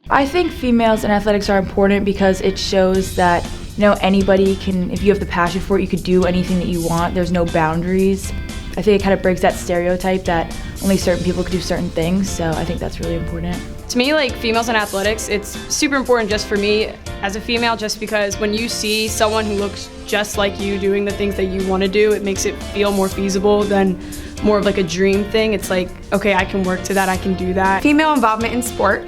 I think females in athletics are important because it shows that, anybody can, if you have the passion for it, you could do anything that you want. There's no boundaries. I think it kind of breaks that stereotype that only certain people could do certain things, so I think that's really important. To me, like females in athletics, it's super important just for me as a female, just because when you see someone who looks just like you doing the things that you want to do, it makes it feel more feasible than more of like a dream thing. It's like, okay, I can work to that, I can do that. Female involvement in sport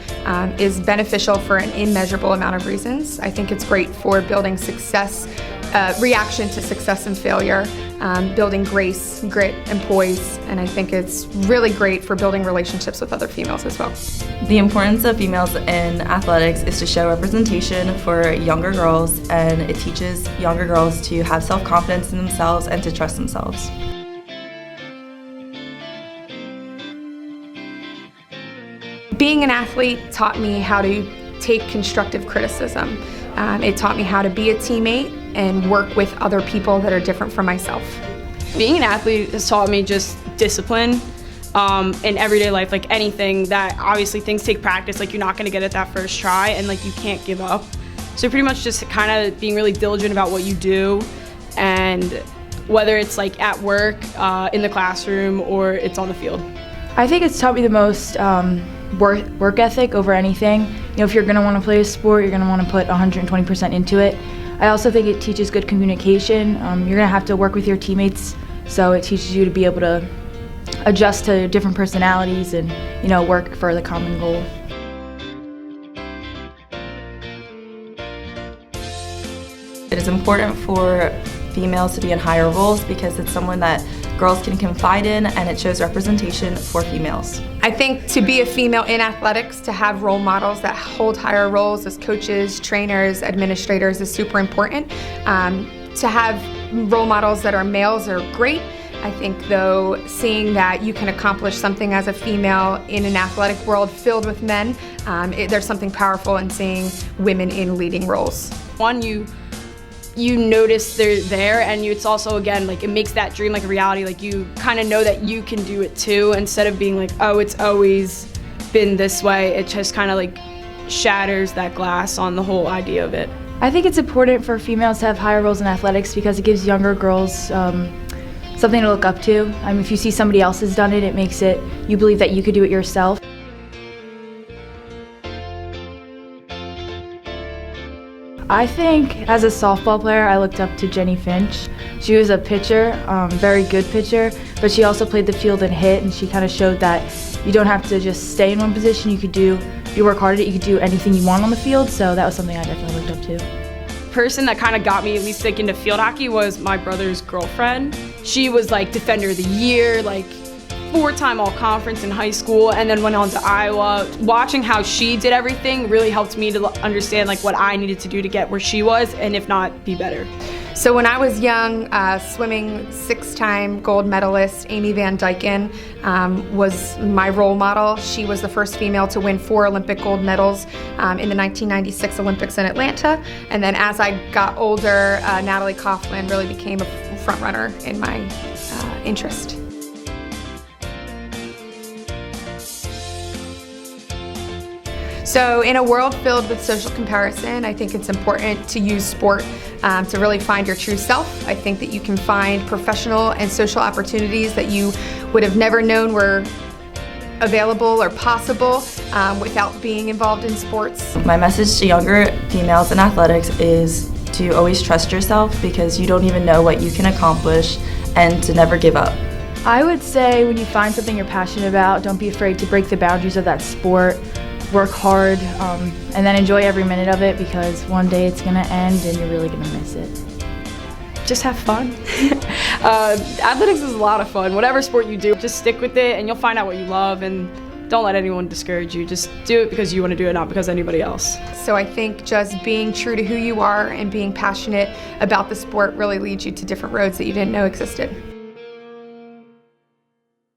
is beneficial for an immeasurable amount of reasons. I think it's great for building success, reaction to success and failure, building grace, grit, and poise, and I think it's really great for building relationships with other females as well. The importance of females in athletics is to show representation for younger girls, and it teaches younger girls to have self-confidence in themselves and to trust themselves. Being an athlete taught me how to take constructive criticism. It taught me how to be a teammate and work with other people that are different from myself. Being an athlete has taught me just discipline in everyday life, like anything that obviously things take practice, like you're not gonna get it that first try and like you can't give up. So pretty much just kind of being really diligent about what you do, and whether it's like at work, in the classroom, or it's on the field. I think it's taught me the most work ethic over anything. If you're going to want to play a sport, you're going to want to put 120% into it. I also think it teaches good communication. You're going to have to work with your teammates, so it teaches you to be able to adjust to different personalities and, work for the common goal. It is important for females to be in higher roles because it's someone that girls can confide in, and it shows representation for females. I think to be a female in athletics, to have role models that hold higher roles as coaches, trainers, administrators is super important. To have role models that are males are great. I think though, seeing that you can accomplish something as a female in an athletic world filled with men, there's something powerful in seeing women in leading roles. One, you notice they're there, and it's also, again, like it makes that dream like a reality. Like you kind of know that you can do it too, instead of being like, oh, it's always been this way. It just kind of like shatters that glass on the whole idea of it. I think it's important for females to have higher roles in athletics because it gives younger girls something to look up to. If you see somebody else has done it, it makes it, you believe that you could do it yourself. I think as a softball player, I looked up to Jenny Finch. She was a pitcher, very good pitcher, but she also played the field and hit, and she kind of showed that you don't have to just stay in one position. If you work hard at it, you could do anything you want on the field, so that was something I definitely looked up to. Person that kind of got me at least like into field hockey was my brother's girlfriend. She was like Defender of the Year, like 4-time all-conference in high school, and then went on to Iowa. Watching how she did everything really helped me to understand like what I needed to do to get where she was, and if not, be better. So when I was young, swimming 6-time gold medalist Amy Van Dyken was my role model. She was the first female to win 4 Olympic gold medals in the 1996 Olympics in Atlanta. And then as I got older, Natalie Coughlin really became a front runner in my interest. So in a world filled with social comparison, I think it's important to use sport to really find your true self. I think that you can find professional and social opportunities that you would have never known were available or possible without being involved in sports. My message to younger females in athletics is to always trust yourself because you don't even know what you can accomplish, and to never give up. I would say when you find something you're passionate about, don't be afraid to break the boundaries of that sport. Work hard, and then enjoy every minute of it, because one day it's gonna end and you're really gonna miss it. Just have fun. Athletics is a lot of fun. Whatever sport you do, just stick with it and you'll find out what you love, and don't let anyone discourage you. Just do it because you want to do it, not because anybody else. So I think just being true to who you are and being passionate about the sport really leads you to different roads that you didn't know existed.